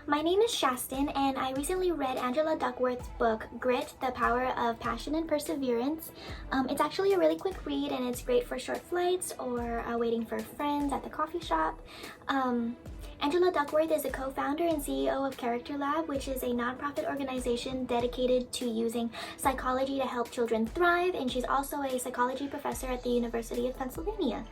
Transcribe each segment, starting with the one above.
My name is Shastin, and I recently read Angela Duckworth's book, Grit, The Power of Passion and Perseverance. It's actually a really quick read, and it's great for short flights or waiting for friends at the coffee shop. Angela Duckworth is a co-founder and CEO of Character Lab, which is a nonprofit organization dedicated to using psychology to help children thrive, and she's also a psychology professor at the University of Pennsylvania.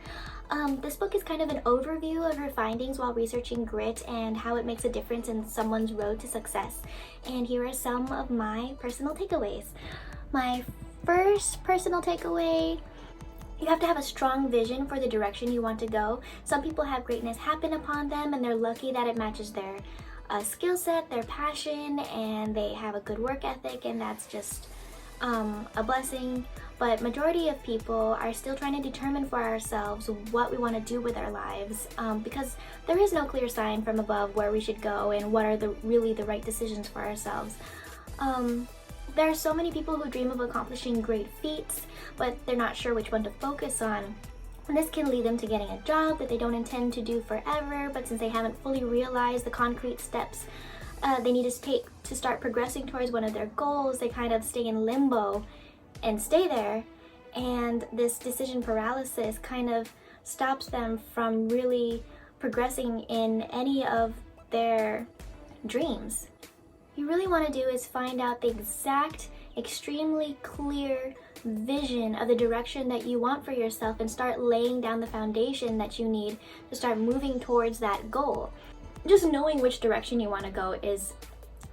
This book is kind of an overview of her findings while researching grit and how it makes a difference in someone's road to success. And here are some of my personal takeaways. My first personal takeaway: you have to have a strong vision for the direction you want to go. Some people have greatness happen upon them and they're lucky that it matches their skill set, their passion, and they have a good work ethic, and that's just a blessing. But majority of people are still trying to determine for ourselves what we want to do with our lives, because there is no clear sign from above where we should go and what are really the right decisions for ourselves. There are so many people who dream of accomplishing great feats, but they're not sure which one to focus on. And this can lead them to getting a job that they don't intend to do forever, but since they haven't fully realized the concrete steps they need to take to start progressing towards one of their goals, they kind of stay in limbo and stay there. And this decision paralysis kind of stops them from really progressing in any of their dreams. You really want to do is find out the exact, extremely clear vision of the direction that you want for yourself and start laying down the foundation that you need to start moving towards that goal. Just knowing which direction you want to go is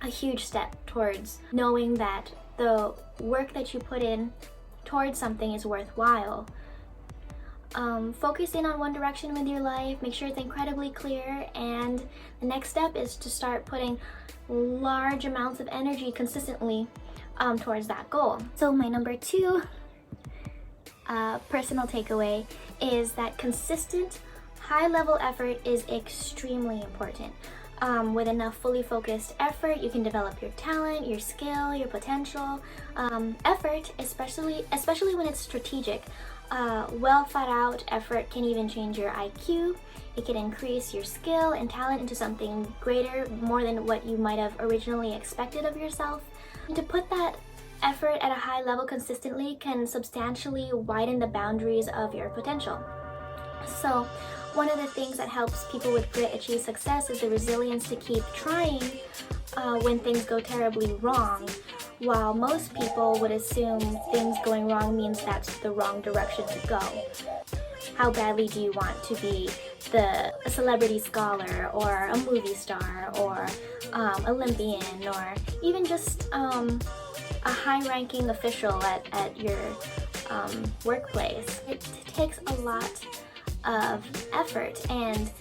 a huge step towards knowing that the work that you put in towards something is worthwhile. Focus in on one direction with your life, make sure it's incredibly clear, and the next step is to start putting large amounts of energy consistently towards that goal. So my number two personal takeaway is that consistent high-level effort is extremely important. With enough fully focused effort, you can develop your talent, your skill, your potential. Effort, especially when it's strategic, well thought out effort can even change your IQ. It can increase your skill and talent into something greater, more than what you might have originally expected of yourself. And to put that effort at a high level consistently can substantially widen the boundaries of your potential. So one of the things that helps people with grit achieve success is the resilience to keep trying when things go terribly wrong. While most people would assume things going wrong means that's the wrong direction to go. How badly do you want to be a celebrity scholar or a movie star or Olympian, or even just a high-ranking official at your workplace? It takes a lot of effort, and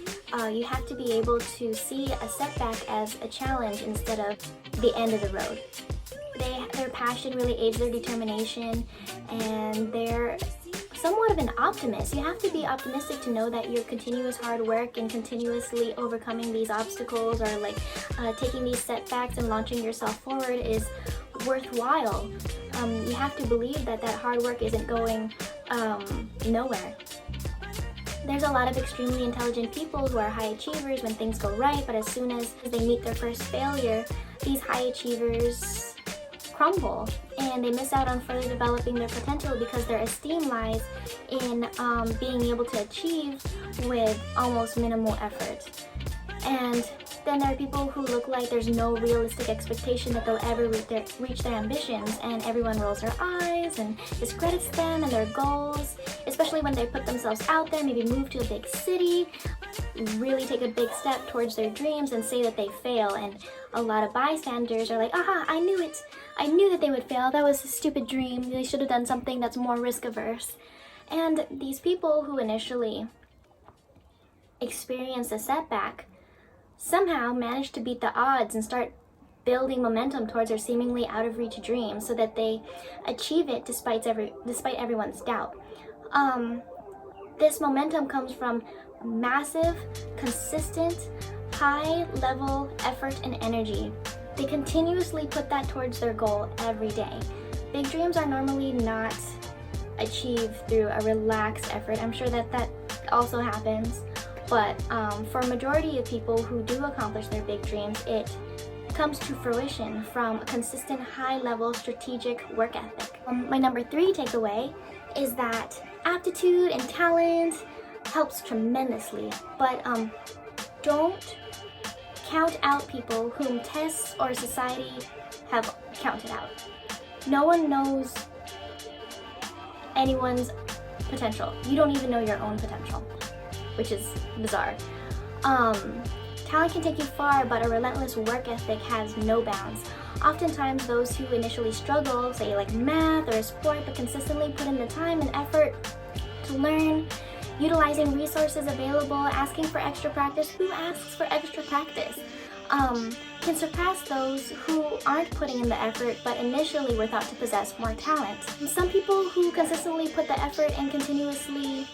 you have to be able to see a setback as a challenge instead of the end of the road. Their passion really aids their determination, and they're somewhat of an optimist. You have to be optimistic to know that your continuous hard work and continuously overcoming these obstacles, or taking these setbacks and launching yourself forward, is worthwhile. You have to believe that hard work isn't going nowhere. There's a lot of extremely intelligent people who are high achievers when things go right, but as soon as they meet their first failure, these high achievers crumble and they miss out on further developing their potential because their esteem lies in being able to achieve with almost minimal effort. And then there are people who look like there's no realistic expectation that they'll ever reach their ambitions, and everyone rolls their eyes and discredits them and their goals, especially when they put themselves out there, maybe move to a big city, really take a big step towards their dreams and say that they fail. And a lot of bystanders are like, aha, I knew it. I knew that they would fail. That was a stupid dream. They should have done something that's more risk averse. And these people who initially experience a setback somehow manage to beat the odds and start building momentum towards their seemingly out of reach dreams, so that they achieve it despite everyone's doubt. This momentum comes from massive, consistent, high-level effort and energy. They continuously put that towards their goal every day. Big dreams are normally not achieved through a relaxed effort. I'm sure that also happens, But for a majority of people who do accomplish their big dreams, it comes to fruition from a consistent high-level strategic work ethic. My number 3 takeaway is that aptitude and talent helps tremendously, but don't count out people whom tests or society have counted out. No one knows anyone's potential. You don't even know your own potential, which is bizarre. Talent can take you far, but a relentless work ethic has no bounds. Oftentimes, those who initially struggle, say like math or a sport, but consistently put in the time and effort to learn, utilizing resources available, asking for extra practice. Who asks for extra practice? Can surpass those who aren't putting in the effort but initially were thought to possess more talent. Some people who consistently put the effort and continuously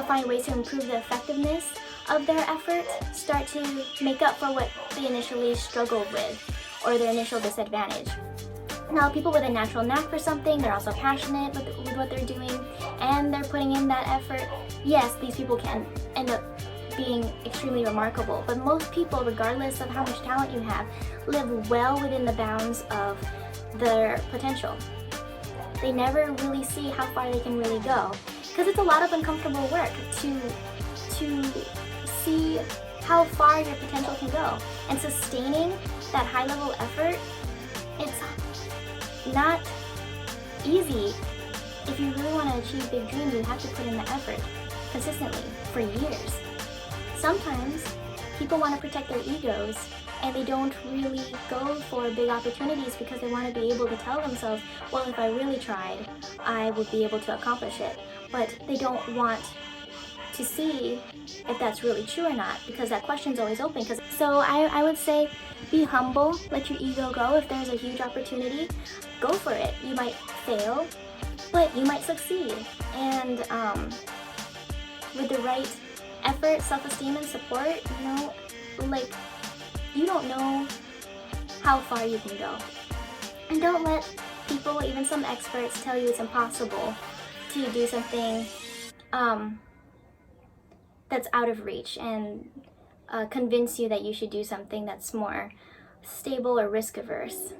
find ways to improve the effectiveness of their effort start to make up for what they initially struggled with or their initial disadvantage. Now, people with a natural knack for something, they're also passionate with what they're doing, and they're putting in that effort. Yes, these people can end up being extremely remarkable, but most people, regardless of how much talent you have, live well within the bounds of their potential. They never really see how far they can really go, because it's a lot of uncomfortable work to see how far your potential can go, and sustaining that high-level effort, it's not easy. If you really want to achieve big dreams, you have to put in the effort consistently for years. Sometimes people want to protect their egos and they don't really go for big opportunities because they want to be able to tell themselves, well, if I really tried, I would be able to accomplish it. But they don't want to see if that's really true or not, because that question's always open. So I would say be humble, let your ego go. If there's a huge opportunity, go for it. You might fail, but you might succeed. And with the right effort, self-esteem, and support, you don't know how far you can go. And don't let people, even some experts, tell you it's impossible to do something that's out of reach and convince you that you should do something that's more stable or risk-averse.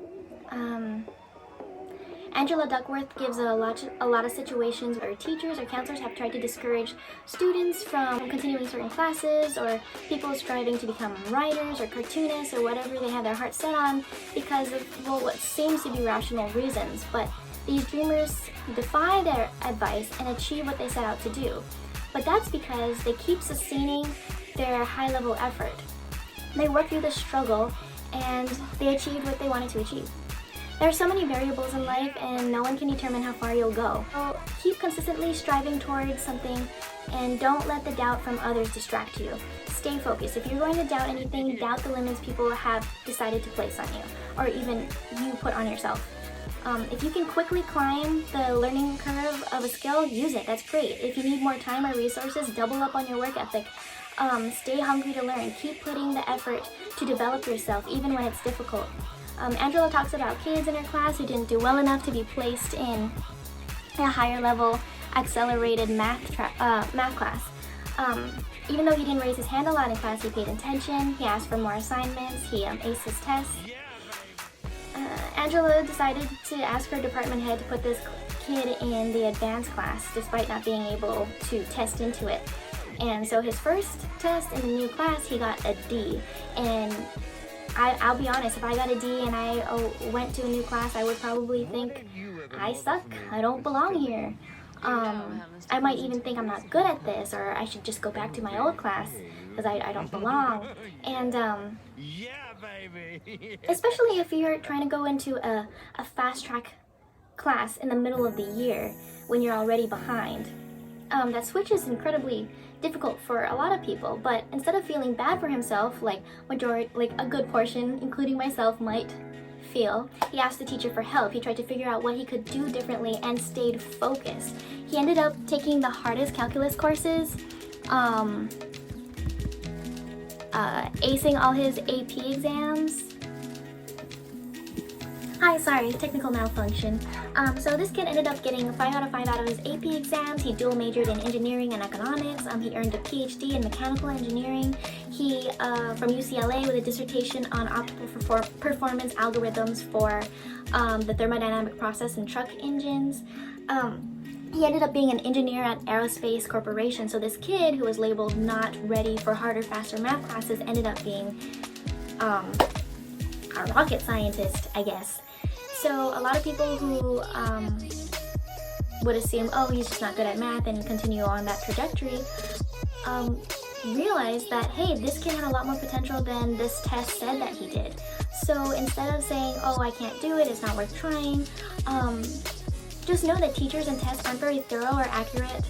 Angela Duckworth gives a lot of situations where teachers or counselors have tried to discourage students from continuing certain classes, or people striving to become writers or cartoonists or whatever they have their heart set on because of, well, what seems to be rational reasons. But these dreamers defy their advice and achieve what they set out to do. But that's because they keep sustaining their high-level effort. They work through the struggle and they achieved what they wanted to achieve. There are so many variables in life and no one can determine how far you'll go. So keep consistently striving towards something and don't let the doubt from others distract you. Stay focused. If you're going to doubt anything, doubt the limits people have decided to place on you, or even you put on yourself. If you can quickly climb the learning curve of a skill, use it. That's great. If you need more time or resources, double up on your work ethic. Stay hungry to learn. Keep putting the effort to develop yourself, even when it's difficult. Angela talks about kids in her class who didn't do well enough to be placed in a higher level accelerated math class. Even though he didn't raise his hand a lot in class, he paid attention, he asked for more assignments, he aced his tests. Angela decided to ask her department head to put this kid in the advanced class despite not being able to test into it. And so his first test in the new class, he got a D. And I'll be honest, if I got a D and I went to a new class, I would probably think, I suck, I don't belong here. I might even think I'm not good at this, or I should just go back to my old class because I don't belong. And especially if you're trying to go into a fast track class in the middle of the year when you're already behind. That switch is incredibly difficult for a lot of people, but instead of feeling bad for himself, like a good portion, including myself, might feel, he asked the teacher for help. He tried to figure out what he could do differently and stayed focused. He ended up taking the hardest calculus courses, acing all his AP exams. Hi, sorry, technical malfunction. So this kid ended up getting 5 out of 5 out of his AP exams. He dual majored in engineering and economics. He earned a PhD in mechanical engineering. He, from UCLA, with a dissertation on optical performance algorithms for the thermodynamic process in truck engines. He ended up being an engineer at Aerospace Corporation. So this kid, who was labeled not ready for harder, faster math classes, ended up being a rocket scientist, I guess. So a lot of people who would assume, oh, he's just not good at math and continue on that trajectory, realize that, hey, this kid had a lot more potential than this test said that he did. So instead of saying, oh, I can't do it, it's not worth trying, just know that teachers and tests aren't very thorough or accurate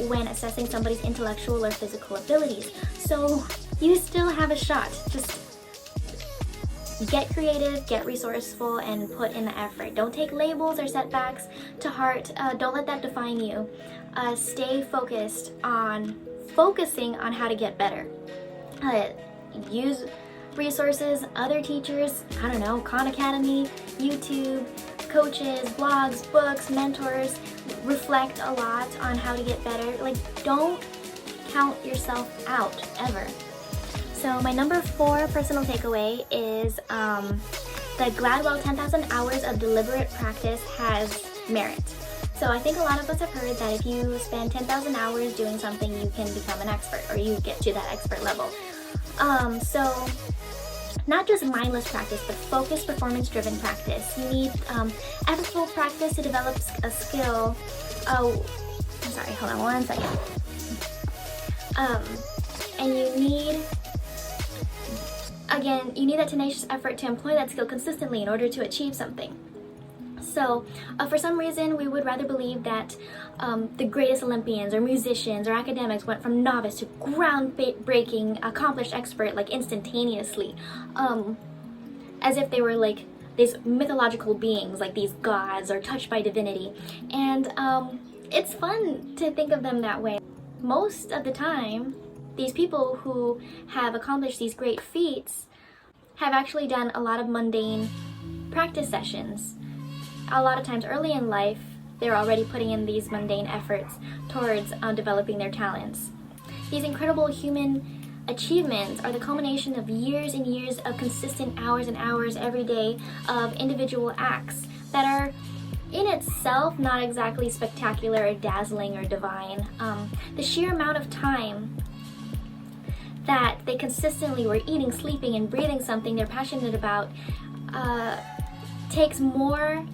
when assessing somebody's intellectual or physical abilities. So you still have a shot. Just get creative, get resourceful, and put in the effort. Don't take labels or setbacks to heart. Don't let that define you. Stay focusing on how to get better. Use resources, other teachers, I don't know, Khan Academy, YouTube, coaches, blogs, books, mentors. Reflect a lot on how to get better. Like, don't count yourself out, ever. So my number 4 personal takeaway is the Gladwell 10,000 hours of deliberate practice has merit. So I think a lot of us have heard that if you spend 10,000 hours doing something, you can become an expert, or you get to that expert level. So not just mindless practice, but focused, performance-driven practice. You need effortful practice to develop a skill. Oh, I'm sorry, hold on one second. And you need that tenacious effort to employ that skill consistently in order to achieve something. So, for some reason, we would rather believe that the greatest Olympians or musicians or academics went from novice to groundbreaking, accomplished expert, like, instantaneously, as if they were like these mythological beings, like these gods or touched by divinity. And it's fun to think of them that way. Most of the time, these people who have accomplished these great feats have actually done a lot of mundane practice sessions. A lot of times early in life, they're already putting in these mundane efforts towards developing their talents. These incredible human achievements are the culmination of years and years of consistent hours and hours every day of individual acts that are in itself not exactly spectacular or dazzling or divine. The sheer amount of time that they consistently were eating, sleeping, and breathing something they're passionate about takes more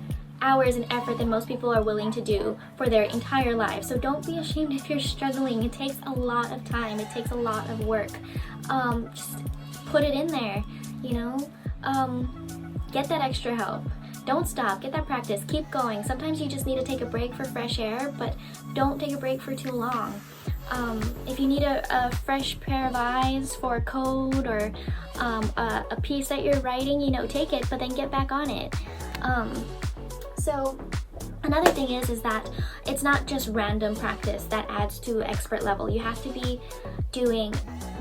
hours and effort than most people are willing to do for their entire lives. So don't be ashamed if you're struggling. It takes a lot of time. It takes a lot of work. Just put it in there, you know? Get that extra help. Don't stop. Get that practice. Keep going. Sometimes you just need to take a break for fresh air, but don't take a break for too long. If you need a fresh pair of eyes for code or a piece that you're writing, you know, take it, but then get back on it. So another thing is that it's not just random practice that adds to expert level. You have to be doing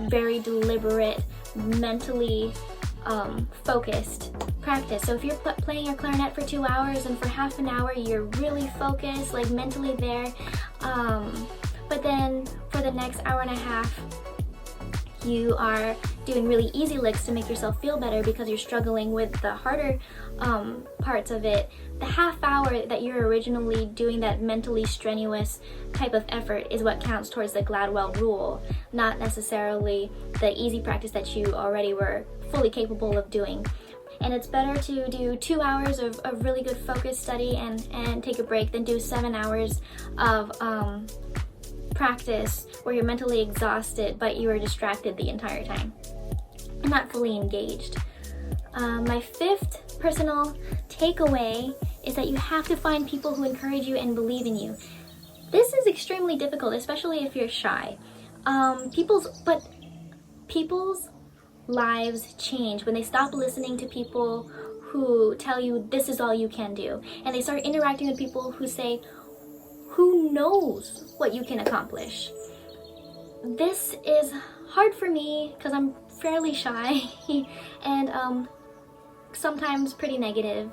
very deliberate, mentally focused practice. So if you're playing your clarinet for 2 hours and for half an hour you're really focused, like mentally there, but then for the next hour and a half you are doing really easy licks to make yourself feel better because you're struggling with the harder parts of it, the half hour that you're originally doing that mentally strenuous type of effort is what counts towards the Gladwell rule, not necessarily the easy practice that you already were fully capable of doing. And it's better to do 2 hours of really good focused study and take a break than do 7 hours of practice where you're mentally exhausted but you are distracted the entire time and not fully engaged. My 5th personal takeaway is that you have to find people who encourage you and believe in you. This is extremely difficult, especially if you're shy. People's lives change when they stop listening to people who tell you this is all you can do, and they start interacting with people who say, who knows what you can accomplish. This is hard for me because I'm fairly shy and sometimes pretty negative,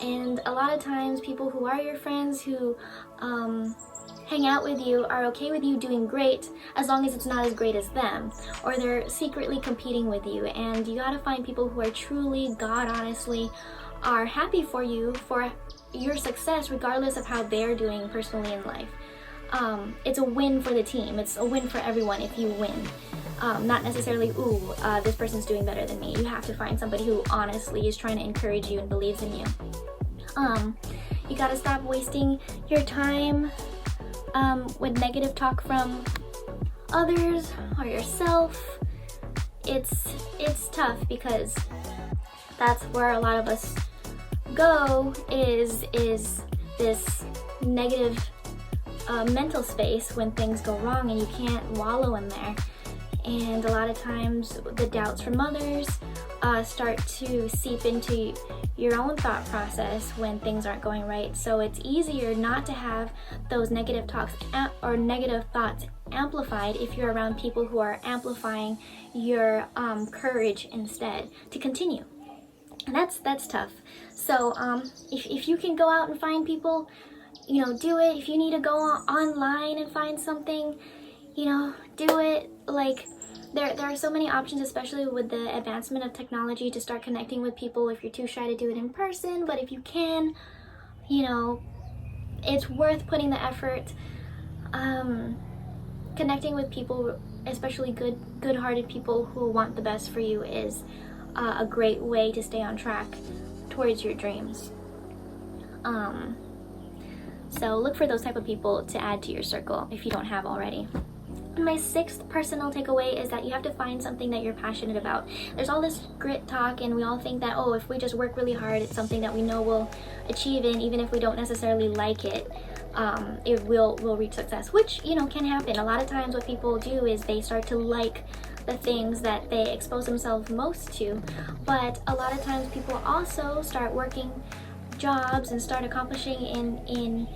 And a lot of times people who are your friends, who hang out with you, are okay with you doing great as long as it's not as great as them, or they're secretly competing with you. And you gotta find people who are truly, God honestly, are happy for you, for your success, regardless of how they're doing personally in life. It's a win for the team. It's a win for everyone if you win. Not necessarily, this person's doing better than me. You have to find somebody who honestly is trying to encourage you and believes in you. You gotta stop wasting your time with negative talk from others or yourself. It's tough because that's where a lot of us go, is this negative mental space when things go wrong and you can't wallow in there. And a lot of times the doubts from others start to seep into your own thought process when things aren't going right. So it's easier not to have those negative talks or negative thoughts amplified if you're around people who are amplifying your courage instead to continue. And that's tough. So if you can go out and find people, do it. If you need to go online and find something, do it. Like, there are so many options, especially with the advancement of technology, to start connecting with people if you're too shy to do it in person. But if you can, it's worth putting the effort. Connecting with people, especially good-hearted people who want the best for you, is a great way to stay on track towards your dreams. So look for those type of people to add to your circle if you don't have already. And my sixth personal takeaway is that you have to find something that you're passionate about. There's all this grit talk, and we all think that, if we just work really hard, it's something that we know we'll achieve, and even if we don't necessarily like it, we'll reach success, which, can happen. A lot of times what people do is they start to like the things that they expose themselves most to, but a lot of times people also start working jobs and start accomplishing in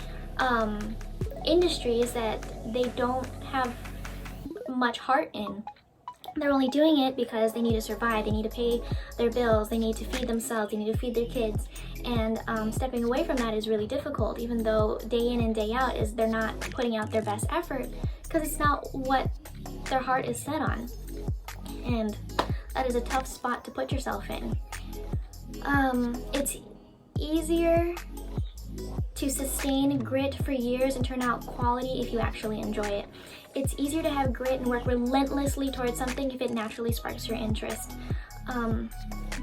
industries that they don't have much heart in. They're only doing it because they need to survive, they need to pay their bills, they need to feed themselves, they need to feed their kids, and stepping away from that is really difficult, even though day in and day out they're not putting out their best effort, because it's not what their heart is set on. And that is a tough spot to put yourself in. It's easier to sustain grit for years and turn out quality if you actually enjoy it. It's easier to have grit and work relentlessly towards something if it naturally sparks your interest.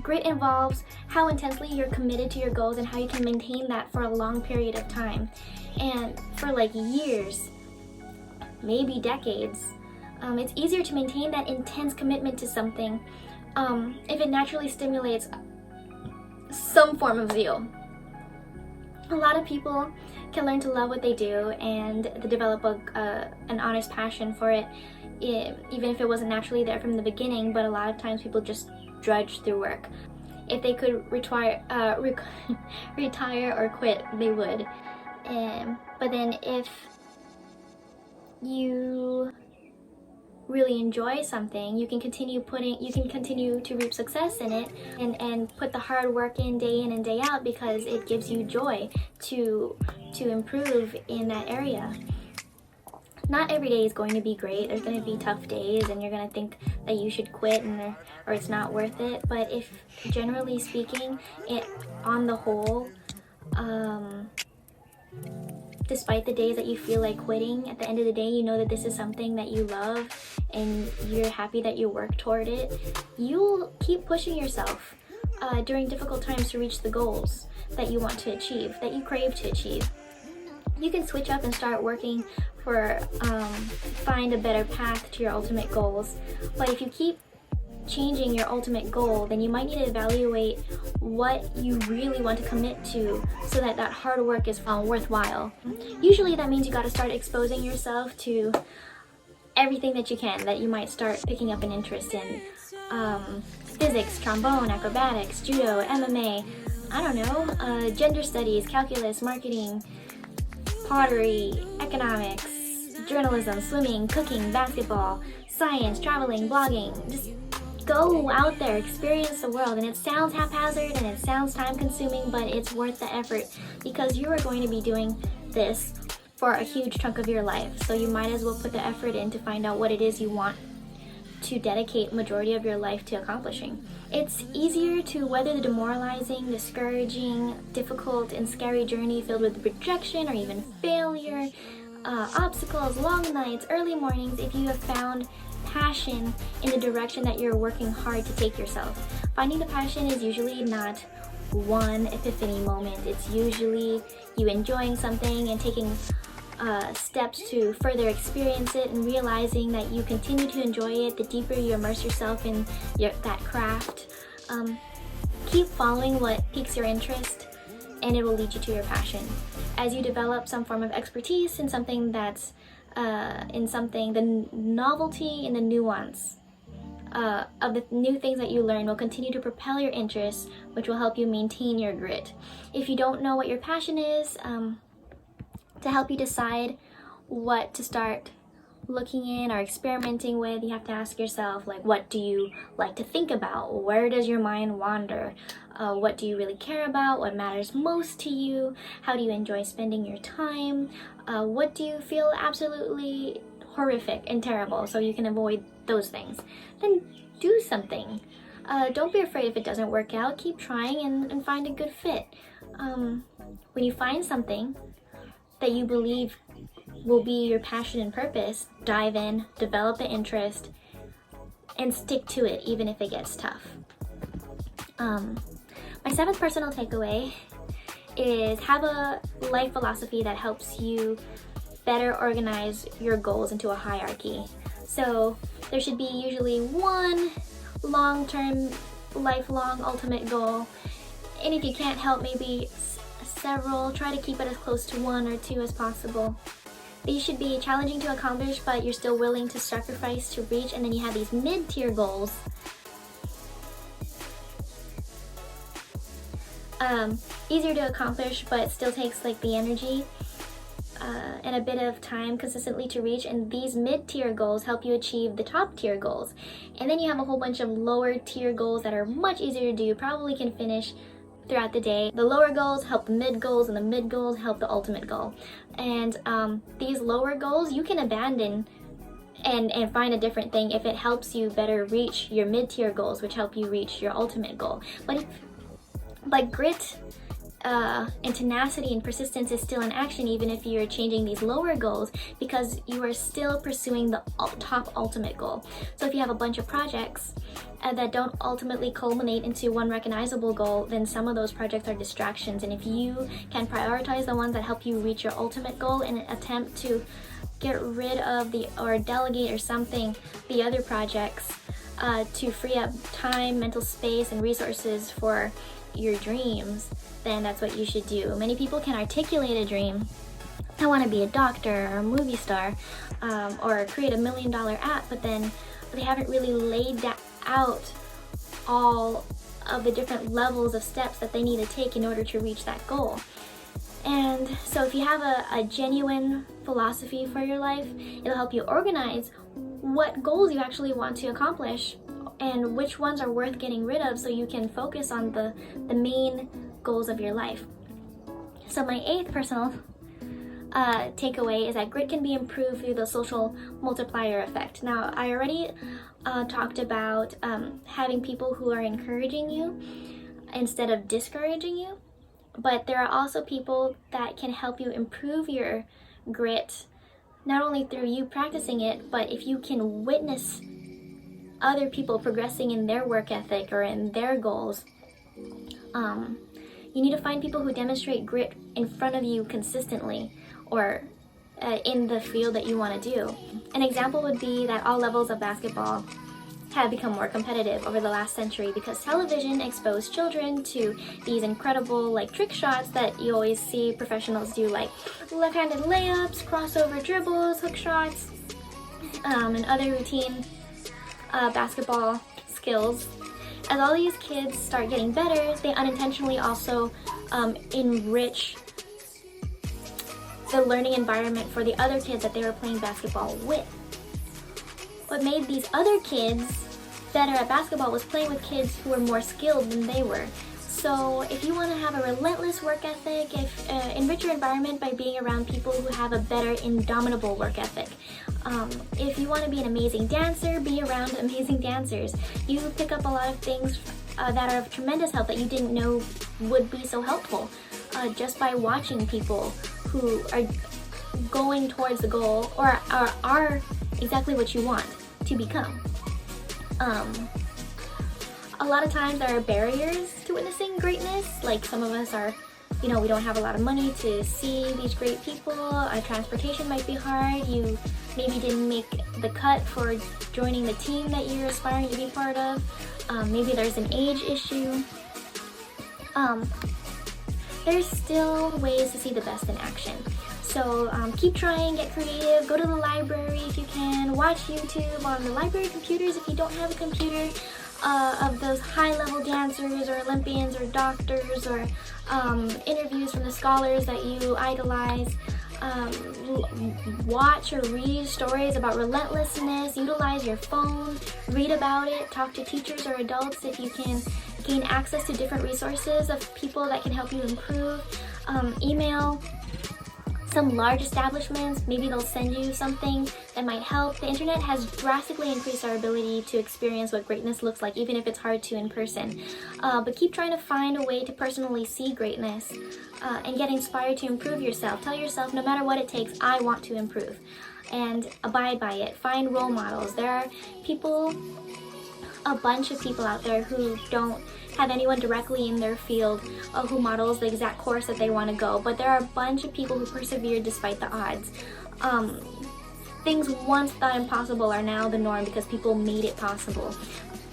Grit involves how intensely you're committed to your goals and how you can maintain that for a long period of time. And for years, maybe decades. It's easier to maintain that intense commitment to something if it naturally stimulates some form of zeal. A lot of people can learn to love what they do and to develop an honest passion for it, even if it wasn't naturally there from the beginning. But a lot of times people just drudge through work. If they could retire or quit, they would. But then if you really enjoy something, you can continue to reap success in it and put the hard work in and day out, because it gives you joy to improve in that area. Not every day is going to be great. There's going to be tough days and you're going to think that you should quit or it's not worth it. But if, generally speaking, on the whole, despite the days that you feel like quitting, at the end of the day, you know that this is something that you love and you're happy that you work toward it. You'll keep pushing yourself during difficult times to reach the goals that you want to achieve, that you crave to achieve. You can switch up and start working for find a better path to your ultimate goals. But if you keep changing your ultimate goal, then you might need to evaluate what you really want to commit to so that hard work is worthwhile. Usually that means you got to start exposing yourself to everything that you can, that you might start picking up an interest in. Physics, trombone, acrobatics, judo, MMA, I don't know, gender studies, calculus, marketing, pottery, economics, journalism, swimming, cooking, basketball, science, traveling, blogging, just Go out there, experience the world. And it sounds haphazard and it sounds time consuming, but it's worth the effort because you are going to be doing this for a huge chunk of your life. So you might as well put the effort in to find out what it is you want to dedicate majority of your life to accomplishing. It's easier to weather the demoralizing, discouraging, difficult, and scary journey filled with rejection or even failure, obstacles, long nights, early mornings if you have found passion in the direction that you're working hard to take yourself. Finding the passion is usually not one epiphany moment. It's usually you enjoying something and taking steps to further experience it and realizing that you continue to enjoy it the deeper you immerse yourself in that craft. Keep following what piques your interest and it will lead you to your passion. As you develop some form of expertise in something that's the novelty and the nuance of the new things that you learn will continue to propel your interests, which will help you maintain your grit. If you don't know what your passion is, to help you decide what to start looking in or experimenting with, you have to ask yourself, like, what do you like to think about? Where does your mind wander? What do you really care about? What matters most to you? How do you enjoy spending your time? What do you feel absolutely horrific and terrible so you can avoid those things? Then do something. Don't be afraid if it doesn't work out. Keep trying and find a good fit. When you find something that you believe will be your passion and purpose, dive in, develop the interest, and stick to it even if it gets tough. My seventh personal takeaway is have a life philosophy that helps you better organize your goals into a hierarchy. So there should be usually one long-term, lifelong ultimate goal, and if you can't help, maybe several. Try to keep it as close to one or two as possible. These should be challenging to accomplish, but you're still willing to sacrifice to reach, and then you have these mid-tier goals. Easier to accomplish, but still takes like the energy and a bit of time consistently to reach, and these mid-tier goals help you achieve the top-tier goals. And then you have a whole bunch of lower-tier goals that are much easier to do, probably can finish throughout the day. The lower goals help the mid goals, and the mid goals help the ultimate goal. And these lower goals you can abandon and find a different thing if it helps you better reach your mid-tier goals, which help you reach your ultimate goal. But grit and tenacity and persistence is still in action even if you're changing these lower goals, because you are still pursuing the top ultimate goal. So if you have a bunch of projects that don't ultimately culminate into one recognizable goal, then some of those projects are distractions. And if you can prioritize the ones that help you reach your ultimate goal and attempt to get rid of or delegate or something the other projects to free up time, mental space, and resources for your dreams, then that's what you should do. Many people can articulate a dream. I want to be a doctor or a movie star or create $1 million app, but then they haven't really laid out all of the different levels of steps that they need to take in order to reach that goal. And so if you have a genuine philosophy for your life, it'll help you organize what goals you actually want to accomplish and which ones are worth getting rid of so you can focus on the main goals of your life. So my eighth personal takeaway is that grit can be improved through the social multiplier effect. Now, I already talked about having people who are encouraging you instead of discouraging you, but there are also people that can help you improve your grit, not only through you practicing it, but if you can witness other people progressing in their work ethic or in their goals. You need to find people who demonstrate grit in front of you consistently or in the field that you want to do. An example would be that all levels of basketball have become more competitive over the last century because television exposed children to these incredible trick shots that you always see professionals do, like left-handed layups, crossover dribbles, hook shots, and other routine basketball skills. As all these kids start getting better, they unintentionally also enrich the learning environment for the other kids that they were playing basketball with. What made these other kids better at basketball was playing with kids who were more skilled than they were. So if you want to have a relentless work ethic, enrich your environment by being around people who have a better, indomitable work ethic. If you want to be an amazing dancer, be around amazing dancers. You pick up a lot of things that are of tremendous help that you didn't know would be so helpful just by watching people who are going towards the goal or are exactly what you want to become. A lot of times there are barriers to witnessing greatness, like some of us are, we don't have a lot of money to see these great people, transportation might be hard, you maybe didn't make the cut for joining the team that you're aspiring to be part of, maybe there's an age issue. There's still ways to see the best in action. So keep trying, get creative, go to the library if you can, watch YouTube on the library computers if you don't have a computer, of those high-level dancers or Olympians or doctors or interviews from the scholars that you idolize. Watch or read stories about relentlessness, utilize your phone, read about it, talk to teachers or adults if you can gain access to different resources of people that can help you improve. Email some large establishments, maybe they'll send you something that might help. The internet has drastically increased our ability to experience what greatness looks like, even if it's hard to in person. But keep trying to find a way to personally see greatness and get inspired to improve yourself. Tell yourself, no matter what it takes, I want to improve. And abide by it. Find role models. There are a bunch of people out there who don't have anyone directly in their field who models the exact course that they want to go, but there are a bunch of people who persevered despite the odds. Things once thought impossible are now the norm because people made it possible.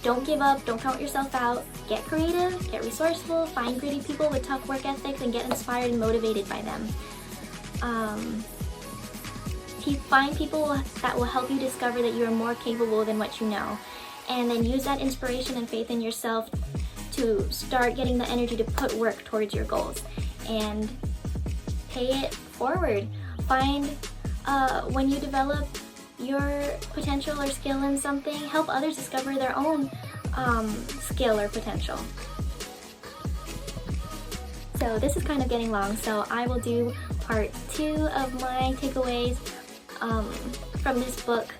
Don't give up, don't count yourself out, get creative, get resourceful, find gritty people with tough work ethics and get inspired and motivated by them. Find people that will help you discover that you are more capable than what you know, and then use that inspiration and faith in yourself to start getting the energy to put work towards your goals and pay it forward. Find when you develop your potential or skill in something, help others discover their own skill or potential. So this is kind of getting long, so I will do part 2 of my takeaways from this book.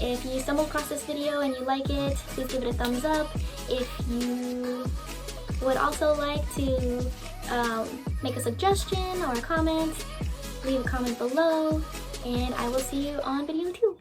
If you stumble across this video and you like it, please give it a thumbs up. If you would also like to make a suggestion or a comment, leave a comment below, and I will see you on video 2.